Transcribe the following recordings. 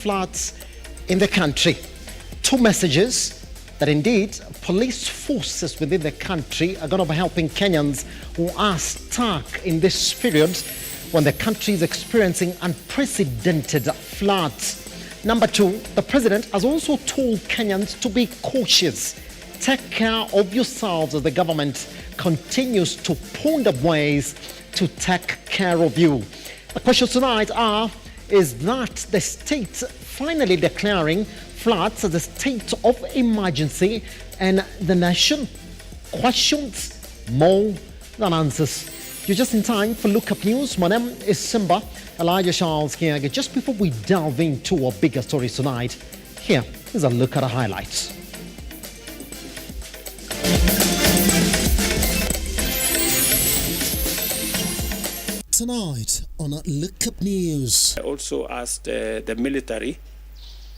floods in the country. Two messages that indeed police forces within the country are going to be helping Kenyans who are stuck in this period when the country is experiencing unprecedented floods. Number two, the president has also told Kenyans to be cautious. Take care of yourselves as the government continues to ponder ways to take care of you. The questions tonight is that the state finally declaring floods as a state of emergency and the nation questions more than answers. You're just in time for Lookup News. My name is Simba Elijah Charles here. Just before we delve into our bigger stories tonight, here is a look at the highlights. Tonight on Lookup News. I also asked the military,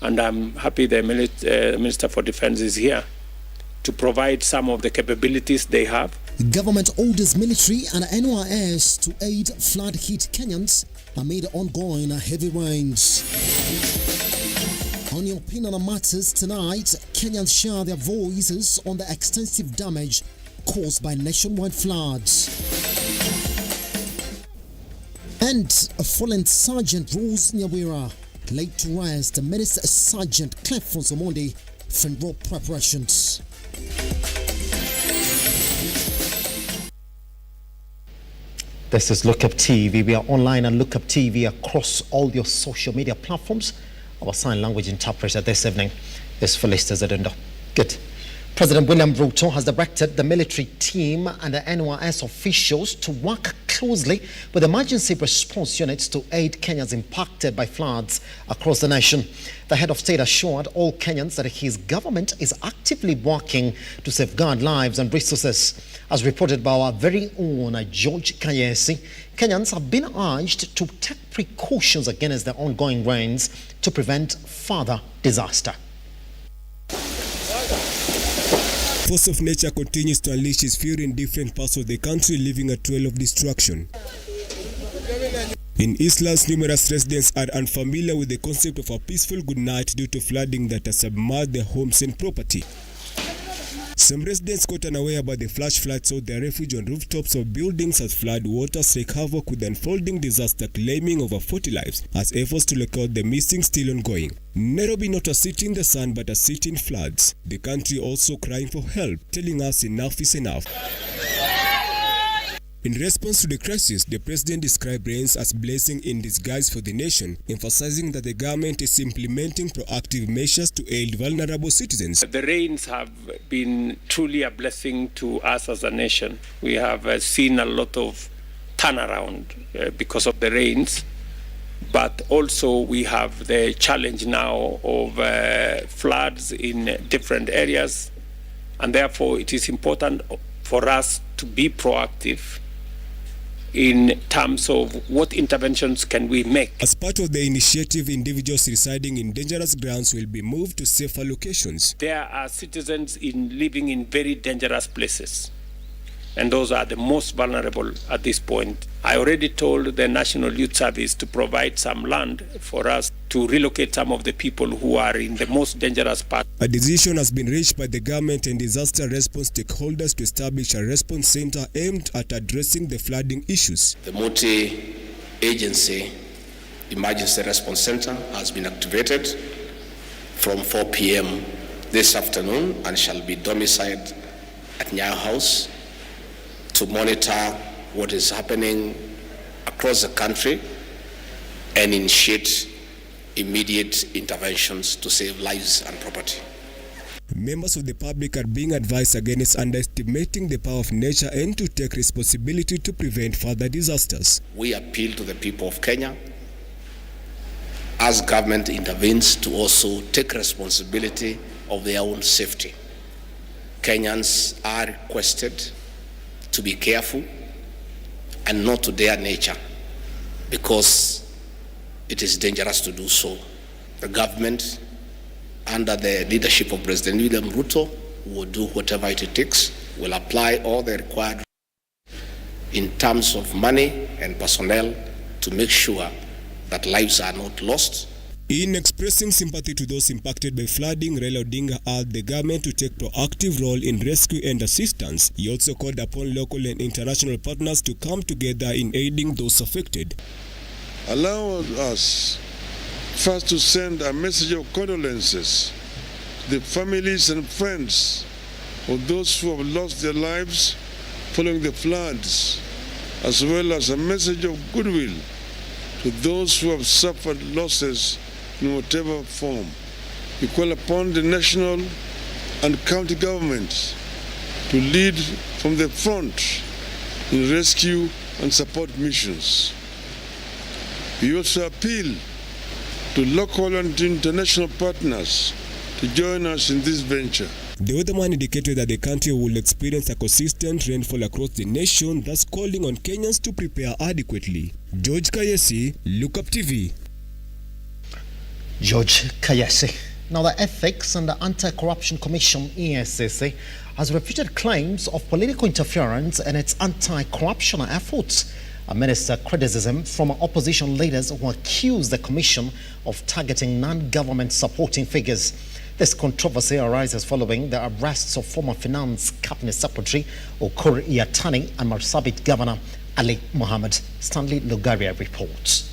and I'm happy the Minister for Defense is here, to provide some of the capabilities they have. Government orders military and NYS to aid flood-hit Kenyans amid ongoing heavy rains. On your opinion on matters tonight, Kenyans share their voices on the extensive damage caused by nationwide floods. And a fallen Sergeant Rose Nyawira laid to rest amidst Sergeant Clefron Omondi funeral preparations. This is Lookup TV. We are online on Lookup TV across all your social media platforms. Our sign language interpreter this evening is Felicitas Adundo. Good. President William Ruto has directed the military team and the NYS officials to work closely with emergency response units to aid Kenyans impacted by floods across the nation. The head of state assured all Kenyans that his government is actively working to safeguard lives and resources. As reported by our very own George Kayesi, Kenyans have been urged to take precautions against the ongoing rains to prevent further disaster. Force of nature continues to unleash its fury in different parts of the country, leaving a trail of destruction. In Eastlands, numerous residents are unfamiliar with the concept of a peaceful good night due to flooding that has submerged their homes and property. Some residents caught unaware about the flash floods sought their refuge on rooftops of buildings as flood waters wreak havoc with the unfolding disaster, claiming over 40 lives as efforts to locate the missing still ongoing. Nairobi not a city in the sun but a city in floods. The country also crying for help, telling us enough is enough. In response to the crisis, the president described rains as blessing in disguise for the nation, emphasizing that the government is implementing proactive measures to aid vulnerable citizens. The rains have been truly a blessing to us as a nation. We have seen a lot of turnaround because of the rains, but also we have the challenge now of floods in different areas, and therefore it is important for us to be proactive in terms of what interventions can we make. As part of the initiative, individuals residing in dangerous grounds will be moved to safer locations. There are citizens living in very dangerous places, and those are the most vulnerable at this point. I already told the National Youth Service to provide some land for us to relocate some of the people who are in the most dangerous part. A decision has been reached by the government and disaster response stakeholders to establish a response center aimed at addressing the flooding issues. The multi-agency emergency response center has been activated from 4 p.m. this afternoon and shall be domiciled at Nyayo House to monitor what is happening across the country and initiate immediate interventions to save lives and property. Members of the public are being advised against underestimating the power of nature and to take responsibility to prevent further disasters. We appeal to the people of Kenya, as government intervenes, to also take responsibility of their own safety. Kenyans are requested to be careful and not to dare nature, because it is dangerous to do so. The government, under the leadership of President William Ruto, will do whatever it takes, will apply all the required in terms of money and personnel to make sure that lives are not lost. In expressing sympathy to those impacted by flooding, Raila Odinga urged the government to take proactive role in rescue and assistance. He also called upon local and international partners to come together in aiding those affected. Allow us first to send a message of condolences to the families and friends of those who have lost their lives following the floods, as well as a message of goodwill to those who have suffered losses in whatever form. We call upon the national and county governments to lead from the front in rescue and support missions. We also appeal to local and international partners to join us in this venture. The weatherman indicated that the country will experience a consistent rainfall across the nation, thus calling on Kenyans to prepare adequately. George Kayesi, Lookuptv. George Kayesi. Now, the Ethics and the Anti-Corruption Commission, EACC, has refuted claims of political interference in its anti-corruption efforts amidst criticism from opposition leaders who accuse the commission of targeting non-government supporting figures. This controversy arises following the arrests of former Finance Cabinet Secretary Okur Yatani and Marsabit Governor Ali Mohammed. Stanley Lugaria reports.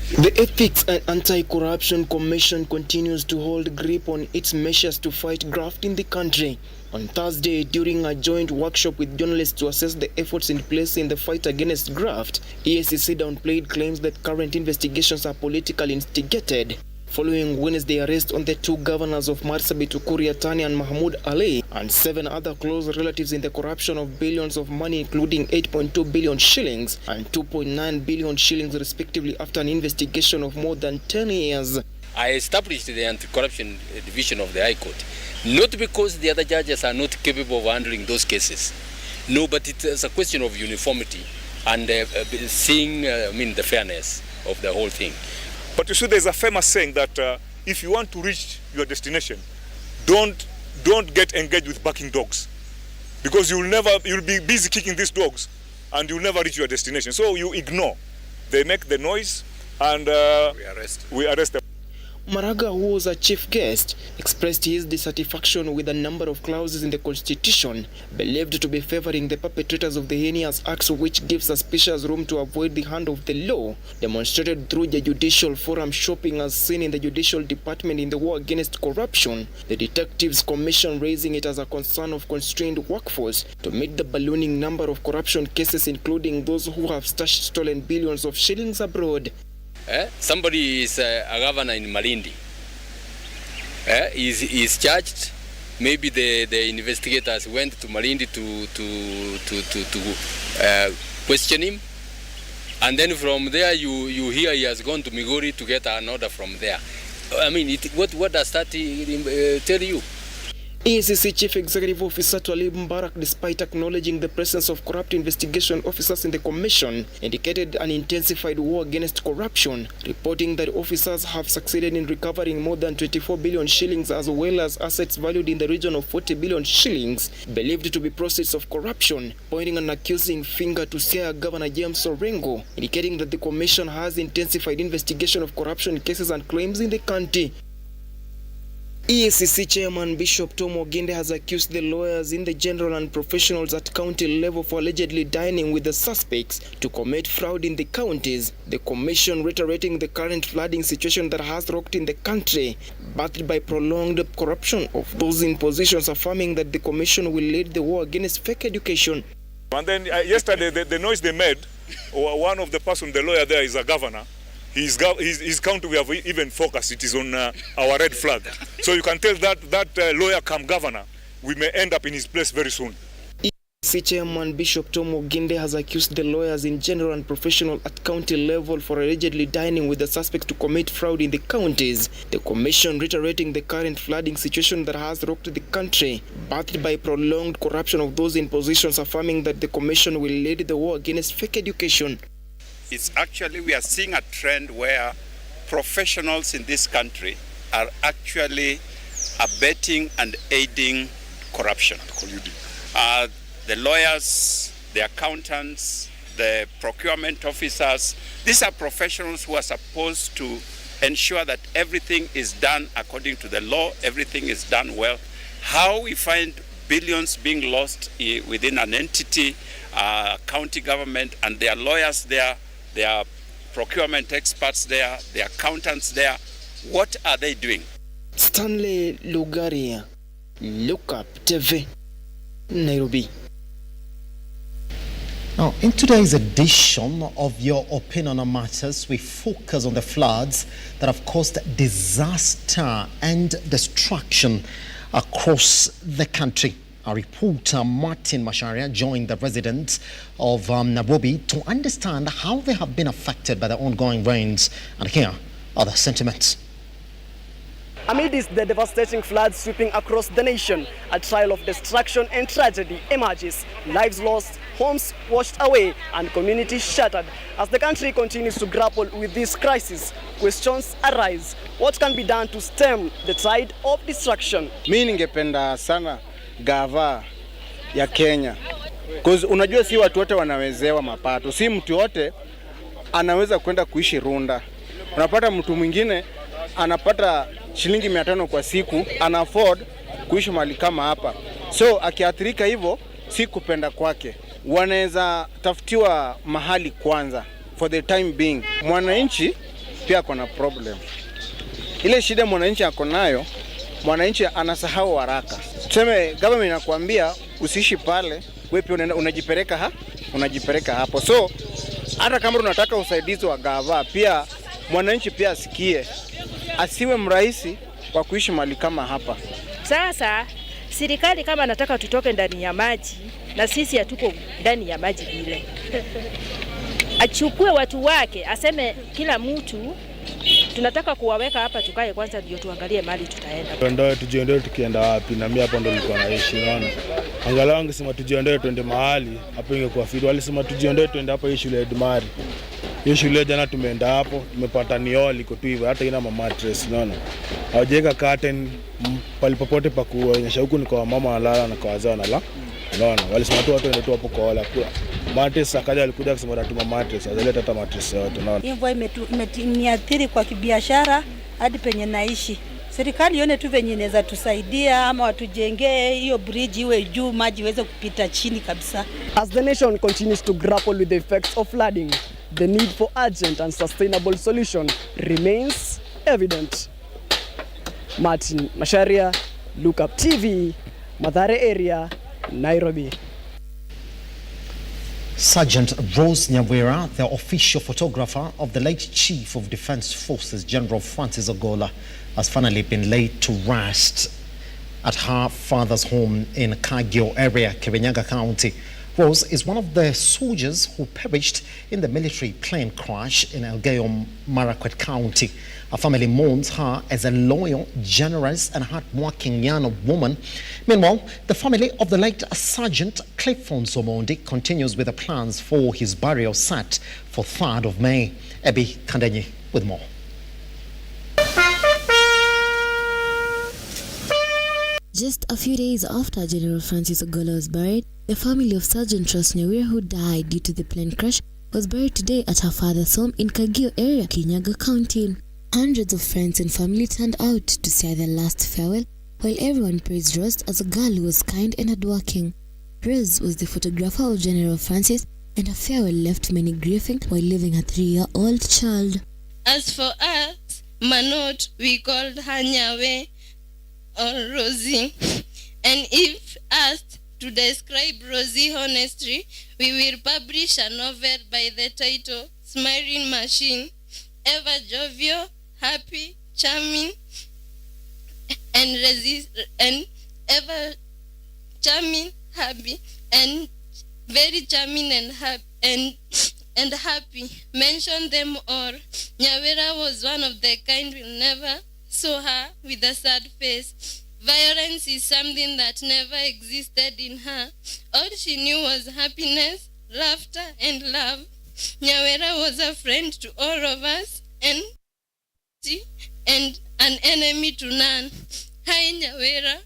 The Ethics and Anti-Corruption Commission continues to hold grip on its measures to fight graft in the country. On Thursday, during a joint workshop with journalists to assess the efforts in place in the fight against graft, EACC downplayed claims that current investigations are politically instigated. Following Wednesday's arrest on the two governors of Marsabit, Okur Yatani and Mahmoud Ali, and 7 other close relatives in the corruption of billions of money, including 8.2 billion shillings and 2.9 billion shillings respectively, after an investigation of more than 10 years. I established the anti-corruption division of the High Court, not because the other judges are not capable of handling those cases. No, but it's a question of uniformity and seeing the fairness of the whole thing. But you see, there's a famous saying that if you want to reach your destination, don't get engaged with barking dogs, because you'll be busy kicking these dogs and you'll never reach your destination. So you ignore. They make the noise and we arrest them. Maraga, who was a chief guest, expressed his dissatisfaction with a number of clauses in the constitution believed to be favoring the perpetrators of the heinous acts, which gives suspicious room to avoid the hand of the law, demonstrated through the judicial forum shopping as seen in the judicial department in the war against corruption. The Detectives Commission raising it as a concern of constrained workforce to meet the ballooning number of corruption cases, including those who have stashed stolen billions of shillings abroad. Somebody is a governor in Malindi. Is charged. Maybe the investigators went to Malindi to question him, and then from there you hear he has gone to Migori to get an order from there. I mean, what does that tell you? EACC Chief Executive Officer Twalib Mbarak, despite acknowledging the presence of corrupt investigation officers in the commission, indicated an intensified war against corruption, reporting that officers have succeeded in recovering more than 24 billion shillings as well as assets valued in the region of 40 billion shillings, believed to be proceeds of corruption, pointing an accusing finger to Siaya Governor James Orengo, indicating that the commission has intensified investigation of corruption cases and claims in the country. EACC Chairman Bishop Tom Oginde has accused the lawyers in the general and professionals at county level for allegedly dining with the suspects to commit fraud in the counties. The commission reiterating the current flooding situation that has rocked in the country, battered by prolonged corruption of those in positions, affirming that the commission will lead the war against fake education. And then yesterday, the noise they made, one of the person, the lawyer there is a governor. His county, we have even focused, it is on our red flag. So you can tell that lawyer come governor, we may end up in his place very soon. EACC Chairman Bishop Tom Oginde has accused the lawyers in general and professional at county level for allegedly dining with the suspects to commit fraud in the counties. The commission reiterating the current flooding situation that has rocked the country, battered by prolonged corruption of those in positions, affirming that the commission will lead the war against fake education. It's actually, we are seeing a trend where professionals in this country are actually abetting and aiding corruption. The lawyers, the accountants, the procurement officers. These are professionals who are supposed to ensure that everything is done according to the law, everything is done well. How we find billions being lost within an entity, county government, and their lawyers there, their procurement experts there, their accountants there, what are they doing? Stanley Lugaria, Lookuptv, Nairobi. Now, in today's edition of Your Opinion on Matters, we focus on the floods that have caused disaster and destruction across the country. Our reporter Martin Masharia joined the residents of Nairobi to understand how they have been affected by the ongoing rains, and here are the sentiments. Amidst the devastating floods sweeping across the nation, a trail of destruction and tragedy emerges. Lives lost, homes washed away, and communities shattered. As the country continues to grapple with this crisis, questions arise. What can be done to stem the tide of destruction? Mimi ningependa sana gava ya Kenya. Because unajua si watu wote wanawezewa mapato. Si mtu yote anaweza kwenda kuishi Runda. Unapata mtu mwingine anapata shilingi 500 kwa siku, ana afford kuishi mahali kama hapa. So akiathirika hivyo si kupenda kwake. Wanaweza tafutiwa mahali kwanza for the time being. Mwananchi pia kuna problem. Ile shida mwananchi ako nayo, mwananchi anasahau haraka. Tuseme government inakuambia usiishi pale, wewe pia unajipeleka hapo. So hata kama unataka usaidizi wa gava, pia mwananchi pia asikie, asiwe mrahisi kwa kuishi mahali kama hapa. Sasa serikali kama anataka tutoke ndani ya maji na sisi hatuko ndani ya maji vile, achukue watu wake, aseme kila mtu tunataka kuwaweka hapa, tukae kwanza ndio tuangalie mali tutaenda. Ndio tujiondoe tukienda wapi, na mimi hapo ndo nilikuwa naishi, unaona. Angalau angesema tujiondoe twende mahali, hapo ingekuwa fiti. Walisema tujiondoe twende hapa hii shule ya Edmari. Hiyo shule jana tumeenda hapo, tumepata nioli iko tu hivyo, hata ina mattress, unaona. Hawajeka curtain palipopote pa kuonyesha huku ni kwa mama wanalala na kwa wazee wanalala. Unaona, walisema tu watu ndio hapo kwa wala kula. Mattress akaja alikuja kusema natuma mattress, azaleta hata mattress yote, unaona. Hivyo imeniathiri kwa kibiashara hadi penye naishi. Serikali ione tu venye inaweza tusaidia, ama watujengee hiyo bridge iwe juu, maji iweze kupita chini kabisa. As the nation continues to grapple with the effects of flooding, the need for urgent and sustainable solution remains evident. Martin Masharia, Lookuptv, Mathare area, Nairobi. Sergeant Rose Nyawera, the official photographer of the late Chief of Defense Forces, General Francis Ogola, has finally been laid to rest at her father's home in Kagio area, Kirinyaga County. Rose is one of the soldiers who perished in the military plane crash in Elgeyo Marakwet County. Her family mourns her as a loyal, generous and hard-working young woman. Meanwhile, the family of the late Sergeant Clifford Somondi continues with the plans for his burial set for 3rd of May. Ebi Kandenyi with more. Just a few days after General Francis Ogola was buried, the family of Sergeant Rose Nyawera, who died due to the plane crash, was buried today at her father's home in Kagio area, Kirinyaga County. Hundreds of friends and family turned out to say their last farewell, while everyone praised Rose as a girl who was kind and hardworking. Rose was the photographer of General Francis, and her farewell left many grieving while leaving her 3-year-old child. As for us, Manot, we called her Nyawe or Rosie, and if asked to describe Rosie honestly, we will publish a novel by the title Smiling Machine. Ever jovial, happy, charming, and ever charming, happy, and very charming and happy. Mention them all. Nyawera was one of the kind we never saw her with a sad face. Violence is something that never existed in her. All she knew was happiness, laughter, and love. Nyawera was a friend to all of us and an enemy to none. Hi, Nyawera.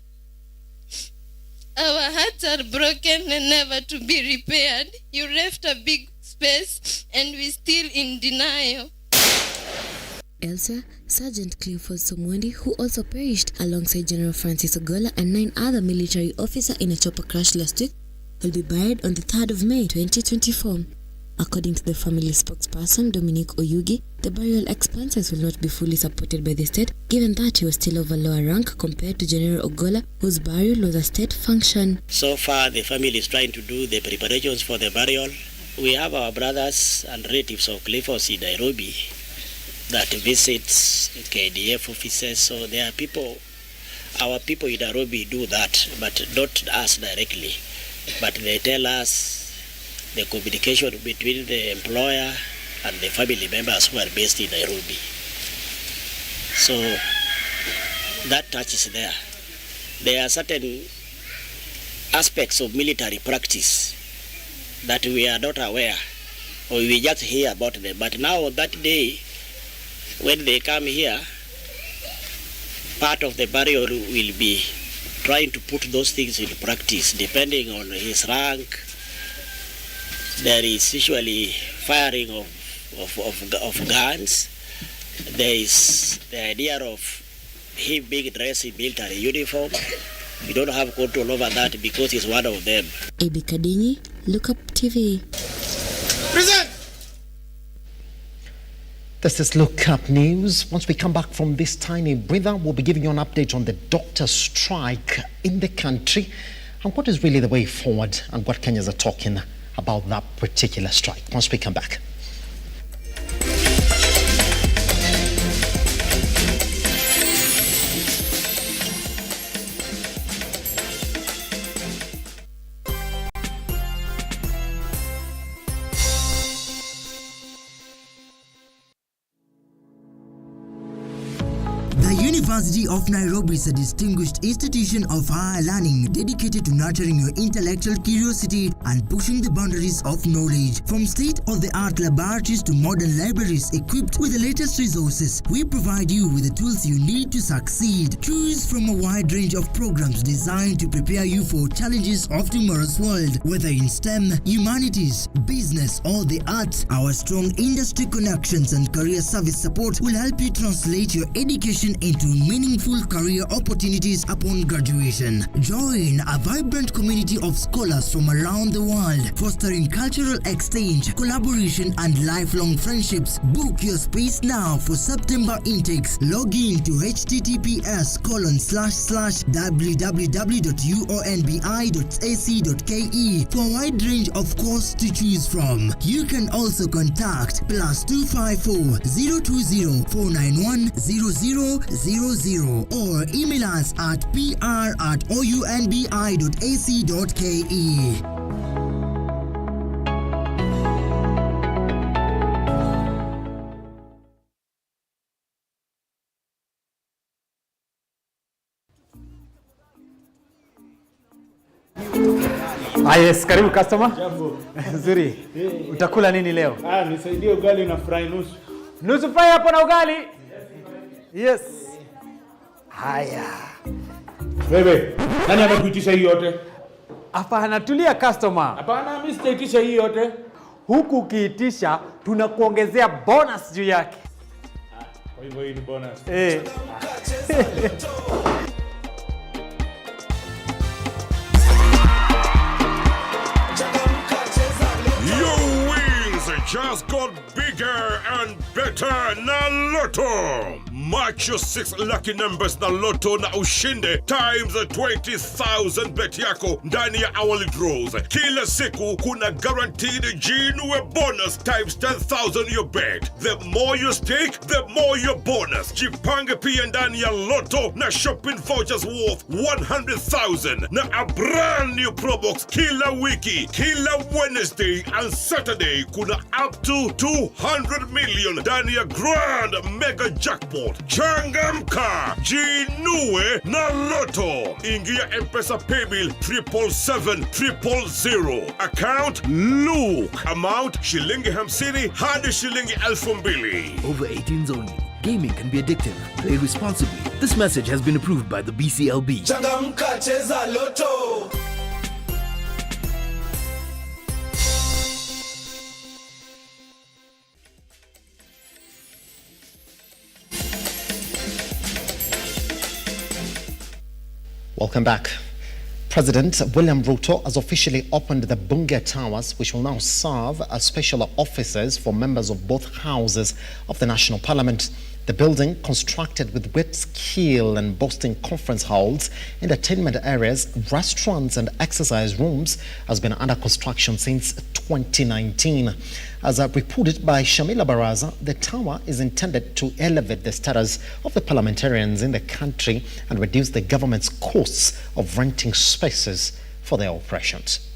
Our hearts are broken and never to be repaired. You left a big space and we still in denial. Elsewhere, Sergeant Clifford Somwendi, who also perished alongside General Francis Ogola and 9 other military officers in a chopper crash last week, will be buried on the 3rd of May 2024. According to the family spokesperson Dominic Oyugi, the burial expenses will not be fully supported by the state, given that he was still of a lower rank compared to General Ogola, whose burial was a state function. So far, the family is trying to do the preparations for the burial. We have our brothers and relatives of Clifford in Nairobi that visits KDF offices. So there are people, our people in Nairobi do that, but not us directly. But they tell us the communication between the employer and the family members who are based in Nairobi. So that touch is there. There are certain aspects of military practice that we are not aware, or we just hear about them. But now that day, when they come here, part of the burial will be trying to put those things in practice, depending on his rank. There is usually firing of guns. There is the idea of him being dressed in military uniform. We don't have control over that because he's one of them. Ebi Kadini, Lookuptv. Present! This is Look Up News. Once we come back from this tiny breather, we'll be giving you an update on the doctor strike in the country and what is really the way forward and what Kenyans are talking about that particular strike. Once we come back. The University of Nairobi is a distinguished institution of higher learning dedicated to nurturing your intellectual curiosity and pushing the boundaries of knowledge. From state-of-the-art laboratories to modern libraries equipped with the latest resources, we provide you with the tools you need to succeed. Choose from a wide range of programs designed to prepare you for challenges of tomorrow's world. Whether in STEM, humanities, business, or the arts, our strong industry connections and career service support will help you translate your education into meaningful career opportunities upon graduation. Join a vibrant community of scholars from around the world, fostering cultural exchange, collaboration, and lifelong friendships. Book your space now for September intakes. Log in to https://www.uonbi.ac.ke for a wide range of courses to choose from. You can also contact +254 020 491 0000 or email us at pr@ounbi.ac.ke. Yes, karibu customer. Jambo. Nzuri. Utakula nini leo? Nisaidie ugali na fry nusu. Nusu fry hapo na ugali? Yes. Haya. Wewe, nani amekuitisha hii yote? Hapana, tulia customer. Hapana, mimi sitaitisha hii yote. Huku ukiitisha tunakuongezea bonus juu yake. Kwa hivyo hii ni bonus. Just got bigger and better na Lotto. Match your 6 lucky numbers na Lotto na ushinde times 20,000 bet yako ndani ya hourly draws. Kila siku kuna guaranteed jinue bonus times 10,000 your bet. The more you stake, the more your bonus. Jipange pia ndani ya Lotto na shopping vouchers worth 100,000 na a brand new probox kila wiki. Kila Wednesday and Saturday kuna up to 200 million ndani ya grand mega jackpot. Changamka, jinue na Lotto. Ingia M-Pesa paybill 777-000. Account Luke. Amount shilingi 50 hadi shilingi 2,000. Over 18s only. Gaming can be addictive. Play responsibly. This message has been approved by the BCLB. Changamka, cheza Lotto. Welcome back. President William Ruto has officially opened the Bunge Towers, which will now serve as special offices for members of both houses of the National Parliament. The building, constructed with great skill and boasting conference halls, entertainment areas, restaurants and exercise rooms, has been under construction since 2019. As reported by Shamila Baraza, the tower is intended to elevate the status of the parliamentarians in the country and reduce the government's costs of renting spaces for their operations.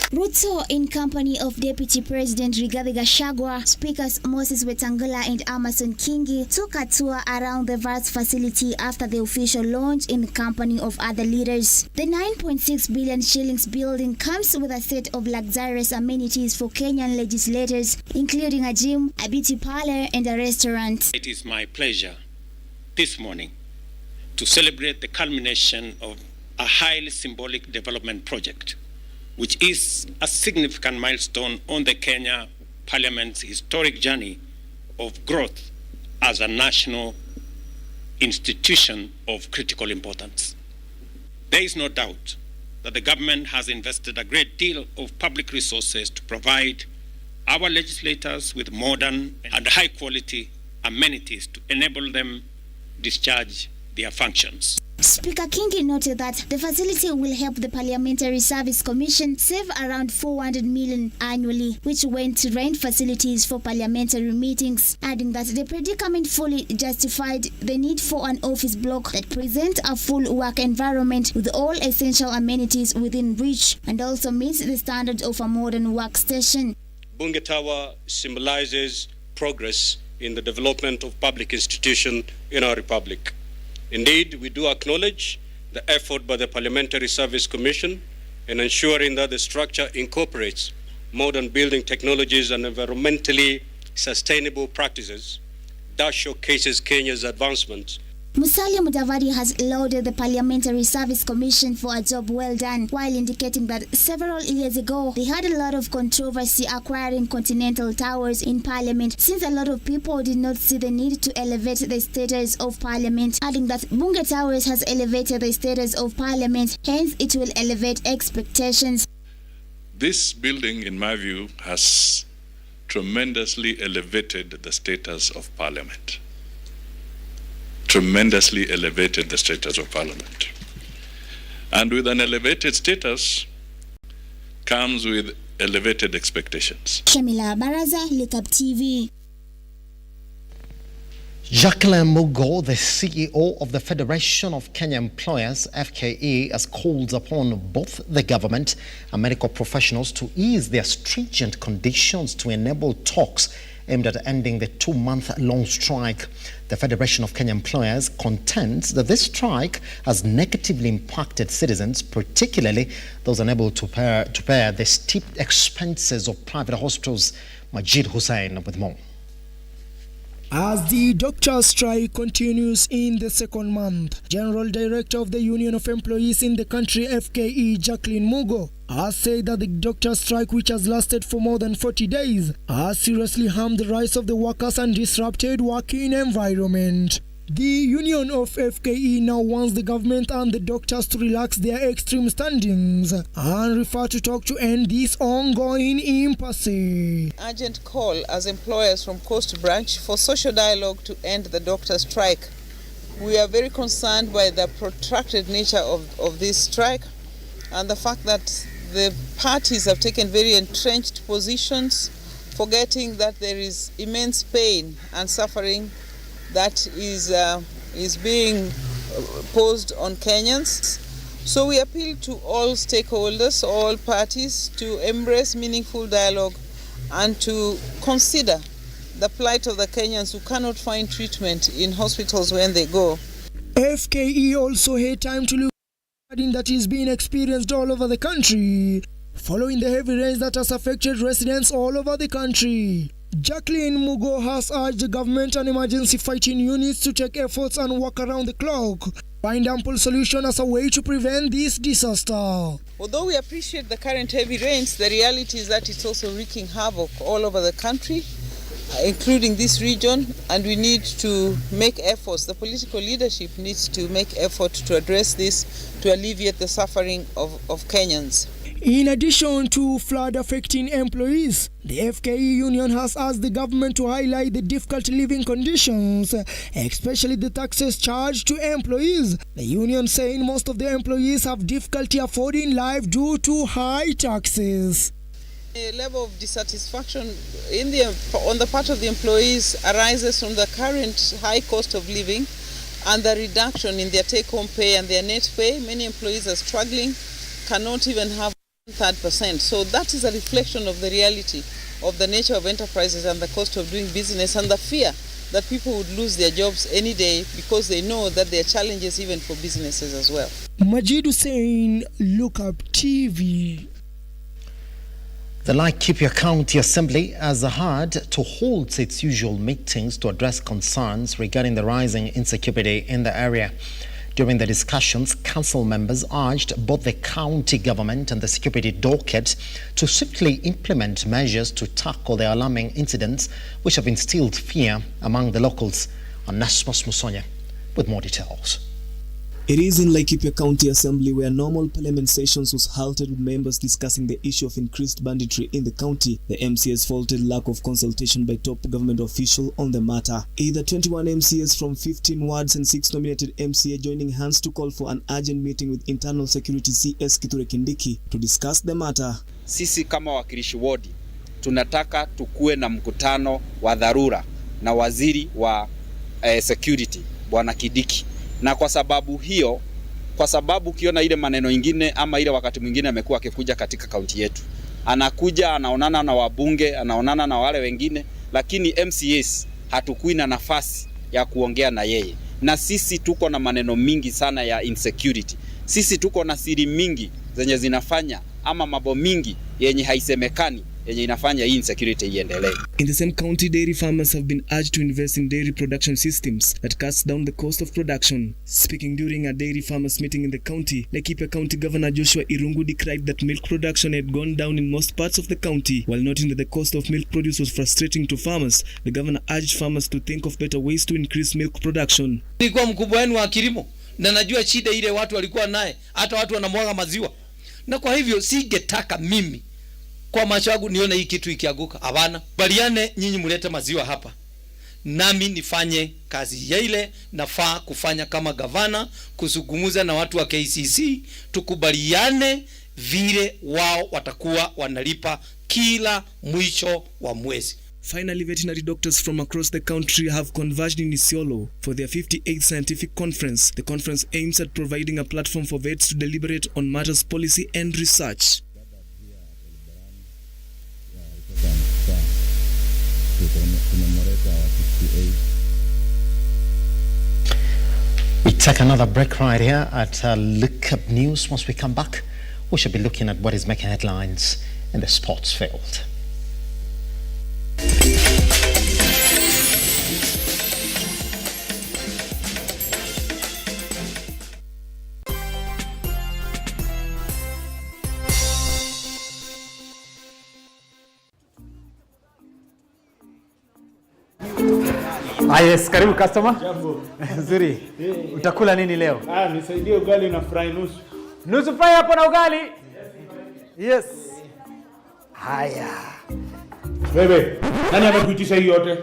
Ruto, in company of Deputy President Rigathi Gachagua, Speakers Moses Wetangula and Amason Kingi, took a tour around the vast facility after the official launch in the company of other leaders. The 9.6 billion shillings building comes with a set of luxurious amenities for Kenyan legislators, including a gym, a beauty parlor and a restaurant. It is my pleasure this morning to celebrate the culmination of a highly symbolic development project, which is a significant milestone on the Kenya Parliament's historic journey of growth as a national institution of critical importance. There is no doubt that the government has invested a great deal of public resources to provide our legislators with modern and high-quality amenities to enable them discharge their functions. Speaker Kingi noted that the facility will help the Parliamentary Service Commission save around 400 million annually, which went to rent facilities for parliamentary meetings, adding that the predicament fully justified the need for an office block that presents a full work environment with all essential amenities within reach and also meets the standard of a modern workstation. Bunge Tower symbolizes progress in the development of public institutions in our republic. Indeed, we do acknowledge the effort by the Parliamentary Service Commission in ensuring that the structure incorporates modern building technologies and environmentally sustainable practices that showcases Kenya's advancements. Musalia Mudavadi has lauded the Parliamentary Service Commission for a job well done, while indicating that several years ago they had a lot of controversy acquiring Continental Towers in Parliament, since a lot of people did not see the need to elevate the status of Parliament, adding that Bunge Towers has elevated the status of Parliament, hence it will elevate expectations. This building, in my view, has tremendously elevated the status of Parliament. Tremendously elevated the status of Parliament. And with an elevated status comes with elevated expectations. Shamila Baraza, Lookuptv. Jacqueline Mugo, the CEO of the Federation of Kenya Employers, FKE, has called upon both the government and medical professionals to ease their stringent conditions to enable talks aimed at ending the 2-month-long strike. The Federation of Kenya Employers contends that this strike has negatively impacted citizens, particularly those unable to pay the steep expenses of private hospitals. Majid Hussain with more. As the doctor strike continues in the second month, General Director of the Union of Employees in the country, FKE, Jacqueline Mugo, has said that the doctor strike, which has lasted for more than 40 days, has seriously harmed the rights of the workers and disrupted working environment. The Union of FKE now wants the government and the doctors to relax their extreme standings and refer to talk to end this ongoing impasse. Urgent call as employers from Coast Branch for social dialogue to end the doctor strike. We are very concerned by the protracted nature of this strike and the fact that the parties have taken very entrenched positions, forgetting that there is immense pain and suffering that is being posed on Kenyans. So we appeal to all stakeholders, all parties, to embrace meaningful dialogue and to consider the plight of the Kenyans who cannot find treatment in hospitals when they go. FKE also had time to look at flooding that is being experienced all over the country, following the heavy rains that has affected residents all over the country. Jacqueline Mugo has urged the government and emergency fighting units to take efforts and work around the clock, find ample solution as a way to prevent this disaster. Although we appreciate the current heavy rains, the reality is that it's also wreaking havoc all over the country. including this region, and we need to make efforts. The political leadership needs to make effort to address this, to alleviate the suffering of Kenyans. In addition to flood-affecting employees, the FKE union has asked the government to highlight the difficult living conditions, especially the taxes charged to employees. The union saying most of the employees have difficulty affording life due to high taxes. The level of dissatisfaction on the part of the employees arises from the current high cost of living and the reduction in their take-home pay and their net pay. Many employees are struggling, cannot even have 3%. So that is a reflection of the reality of the nature of enterprises and the cost of doing business, and the fear that people would lose their jobs any day because they know that there are challenges even for businesses as well. Majid Hussein, Lookuptv. The Laikipia County Assembly has had to hold its usual meetings to address concerns regarding the rising insecurity in the area. During the discussions, council members urged both the county government and the security docket to swiftly implement measures to tackle the alarming incidents which have instilled fear among the locals. Onesmus Musonya with more details. It is in Laikipia County Assembly where normal parliament sessions was halted with members discussing the issue of increased banditry in the county. The MCAs faulted lack of consultation by top government official on the matter. Either 21 MCAs from 15 wards and 6 nominated MCA joining hands to call for an urgent meeting with Internal Security CS Kithure Kindiki to discuss the matter. Sisi kama wakilishi wodi tunataka tukue na mkutano wa dharura na waziri wa security Bwana Kindiki. Na kwa sababu hiyo, kwa sababu ukiona ile maneno ingine ama ile wakati mwingine amekuwa akikuja katika kaunti yetu, anakuja anaonana na wabunge, anaonana na wale wengine, lakini MCAs hatukui na nafasi ya kuongea na yeye. Na sisi tuko na maneno mingi sana ya insecurity. Sisi tuko na siri mingi zenye zinafanya ama mambo mingi yenye haisemekani yenye inafanya hii insecurity iendelee. In the same county, dairy farmers have been urged to invest in dairy production systems that cuts down the cost of production. Speaking during a dairy farmers meeting in the county, Laikipia County Governor Joshua Irungu decried that milk production had gone down in most parts of the county. While noting that the cost of milk produce was frustrating to farmers, the governor urged farmers to think of better ways to increase milk production. Nilikuwa mkubwa wenu wa kilimo na najua shida ile watu walikuwa naye, hata watu wanamwaga maziwa. Na kwa hivyo singetaka mimi kwa macho yangu nione hii kitu ikianguka. Hapana. Baliane nyinyi mulete maziwa hapa. Nami nifanye kazi ya ile nafaa kufanya kama gavana, kuzungumza na watu wa KCC, tukubaliane vile wao watakuwa wanalipa kila mwisho wa mwezi. Finally, veterinary doctors from across the country have converged in Isiolo for their 58th scientific conference. The conference aims at providing a platform for vets to deliberate on matters policy and research. We take another break right here at Lookup News. Once we come back, we should be looking at what is making headlines in the sports field. Yes, karibu customer. Jambo. Nzuri. Utakula nini leo? Nisaidie ugali na fry nusu. Nusu fry hapo na ugali? Yes. Haya. Bebe, nani amekuitisha hii yote?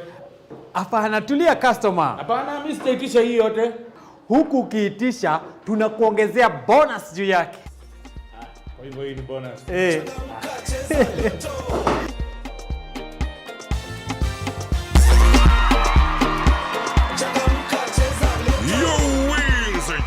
Hapana, tulia customer. Hapana, mimi sitaitisha hii yote. Huku ukiitisha tunakuongezea bonus juu yake. Kwa hivyo hii ni bonus.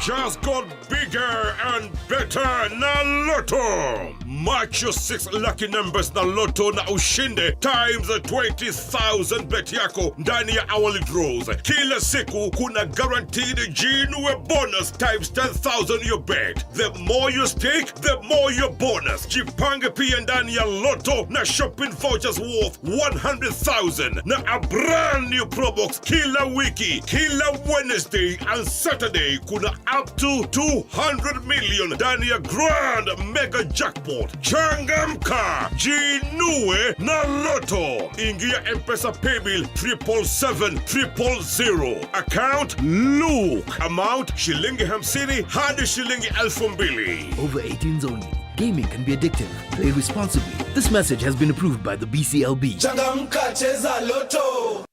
Just got bigger and better na Lotto. Mark your 6 lucky numbers na Lotto na ushinde times 20,000 bet yako ndani ya hourly draws. Kila siku kuna guaranteed jinue bonus times 10,000 your bet. The more you stake, the more your bonus. Jipange pia ndani ya Lotto na shopping vouchers worth 100,000 na a brand new probox kila wiki. Kila Wednesday and Saturday kuna up to 200 million ndani ya grand mega jackpot. account. Changamka, jinue na Loto. Ingia M-Pesa paybill 777-000. Account Look. Amount shilingi 50 hadi shilingi 2,000. Over 18s only. Gaming can be addictive. Play responsibly. This message has been approved by the BCLB. Changamka, cheza Loto.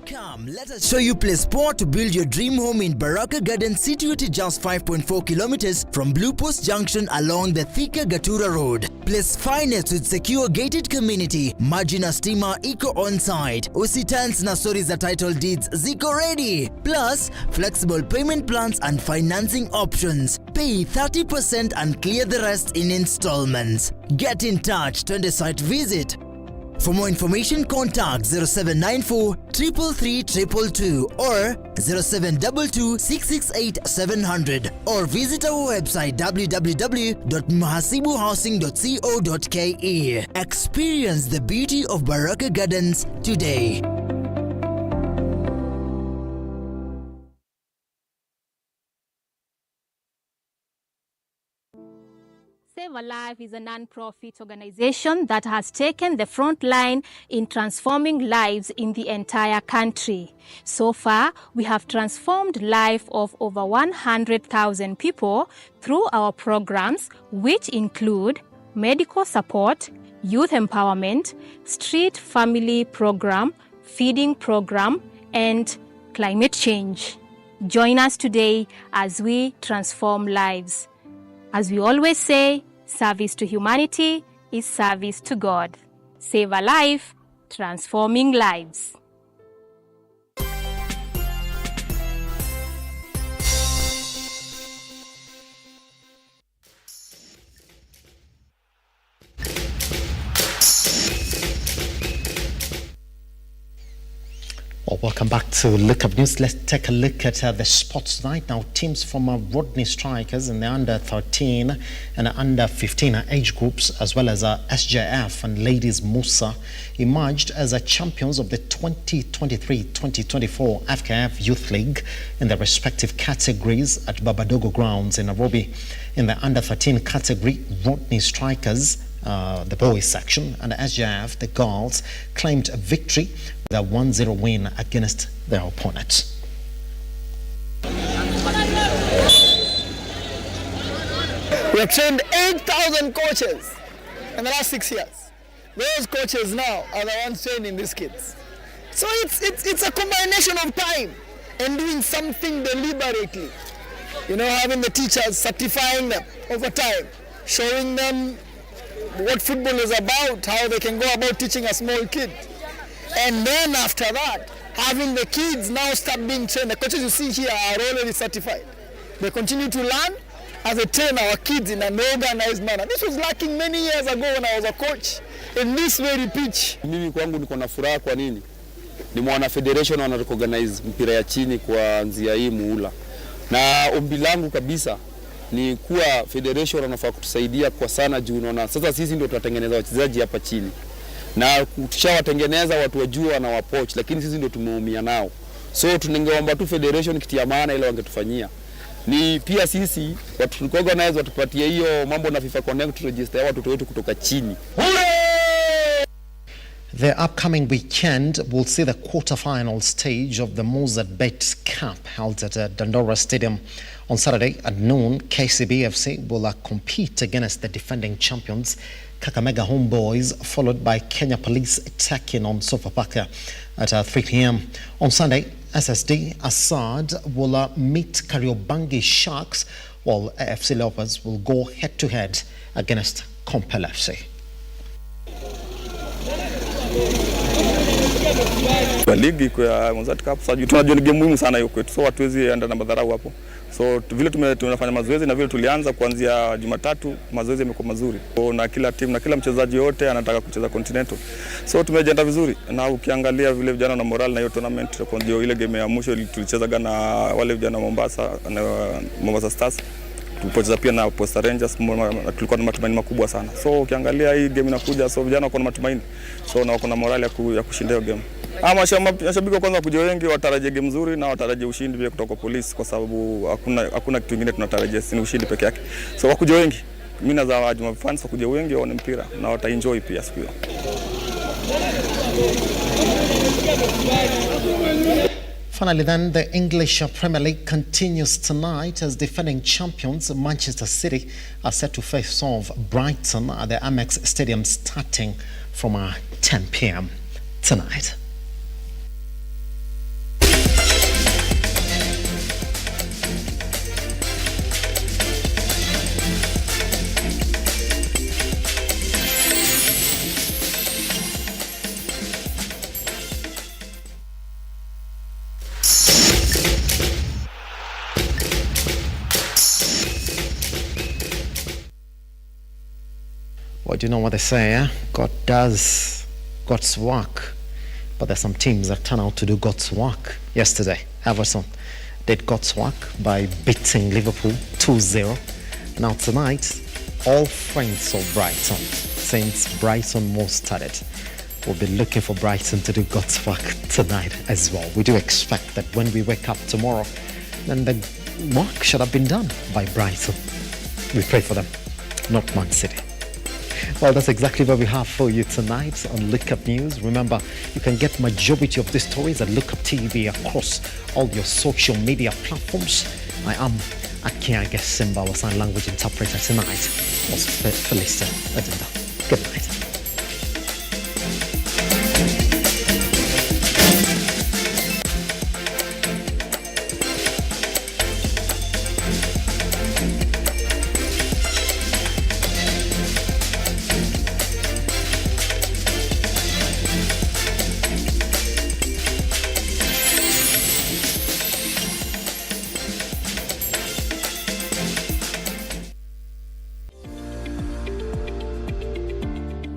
Come, let us show you place spot to build your dream home in Baraka Gardens, situated just 5.4 kilometers from Blue Post Junction along the Thika Gatura Road. Place finest with secure gated community, Majina Stima Eco on-site, Usitans na stories za title deeds ziko ready. Plus, flexible payment plans and financing options. Pay 30% and clear the rest in installments. Get in touch, twende site visit. For more information, contact 0794 333 222 or 0722 668 700 or visit our website www.mahasibuhousing.co.ke. Experience the beauty of Baraka Gardens today. Save a Life is a non-profit organization that has taken the front line in transforming lives in the entire country. So far, we have transformed life of over 100,000 people through our programs, which include medical support, youth empowerment, street family program, feeding program, and climate change. Join us today as we transform lives. As we always say, service to humanity is service to God. Save a life, transforming lives. Well, welcome back to Lookup News. Let's take a look at the sports tonight. Now, teams from Rodney Strikers in the under-13 and under-15 age groups, as well as SJF and Ladies Musa, emerged as champions of the 2023-2024 FKF Youth League in their respective categories at Babadogo Grounds in Nairobi. In the under-13 category, Rodney Strikers, the boys section, and SJF, the girls, claimed a victory with a 1-0 win against their opponents. We have trained 8,000 coaches in the last 6 years. Those coaches now are the ones training these kids. So it's a combination of time and doing something deliberately. You know, having the teachers certifying them over time, showing them what football is about, how they can go about teaching a small kid. And then after that, having the kids now start being trained. The coaches you see here are already certified. They continue to learn as they train our kids in an organized manner. This was lacking many years ago when I was a coach in this very pitch. Mimi kwangu niko na furaha. Kwa nini? Ni mwana federation wana recognize mpira ya chini kuanzia hii muhula. Na ombi langu kabisa ni kuwa federation wanafaa kutusaidia kwa sana juu unaona sasa sisi ndio tutatengeneza wachezaji hapa chini. Na tushawatengeneza watu wajua na wapoach, lakini sisi ndio tumeumia nao. So tunangeomba tu federation kitia maana ile wangetufanyia. Ni pia sisi watu organize watupatie hiyo mambo na FIFA Connect register ya watu wetu kutoka chini. The upcoming weekend will see the quarter-final stage of the Mozart Bet Cup held at Dandora Stadium. On Saturday at noon, KCB-FC will compete against the defending champions Kakamega Homeboys, followed by Kenya Police taking on Sofapaka at 3 p.m. On Sunday, SSD Assad will meet Kariobangi Sharks, while AFC Leopards will go head-to-head against Compel FC. Kwa ligi kwa Mozart Cup sasa tunajua ni game muhimu sana hiyo kwetu, so hatuwezi enda na madharau hapo. So vile tunafanya mazoezi na vile tulianza kuanzia Jumatatu, mazoezi yamekuwa mazuri. Na kila timu na kila mchezaji yote anataka kucheza Continental. So tumejiandaa vizuri, na ukiangalia vile vijana na moral na hiyo tournament ndio ile game ya mwisho tulicheza na wale vijana Mombasa na Mombasa Stars. Tulipocheza pia na Posta Rangers tulikuwa na matumaini makubwa sana. So ukiangalia hii game inakuja, so vijana wako na matumaini. So na wako na morale ya kushinda hiyo game. Mashabiki kwanza kuja wengi watarajia game nzuri na watarajia ushindi pia kutoka Polisi kwa sababu hakuna kitu kingine tunatarajia, ni ushindi peke yake. So wakuja wengi. Mimi na za Juma fans wakuja wengi waone mpira na wataenjoy pia siku hiyo. Finally then, the English Premier League continues tonight as defending champions Manchester City are set to face off Brighton at the Amex Stadium starting from 10 p.m. tonight. Well, do you know what they say, eh? God does God's work, but there's some teams that turn out to do God's work. Yesterday, Everton did God's work by beating Liverpool 2-0. Now tonight, all friends of Brighton, since Brighton most started, will be looking for Brighton to do God's work tonight as well. We do expect that when we wake up tomorrow, then the work should have been done by Brighton. We pray for them, not Man City. Well, that's exactly what we have for you tonight on Lookup News. Remember, you can get majority of these stories at Lookuptv across all your social media platforms. I am Akiage Simba, our sign language interpreter tonight was Felista Adinda. Good night.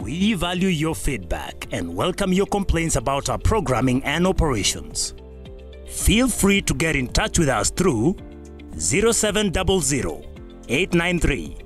We value your feedback and welcome your complaints about our programming and operations. Feel free to get in touch with us through 0700 893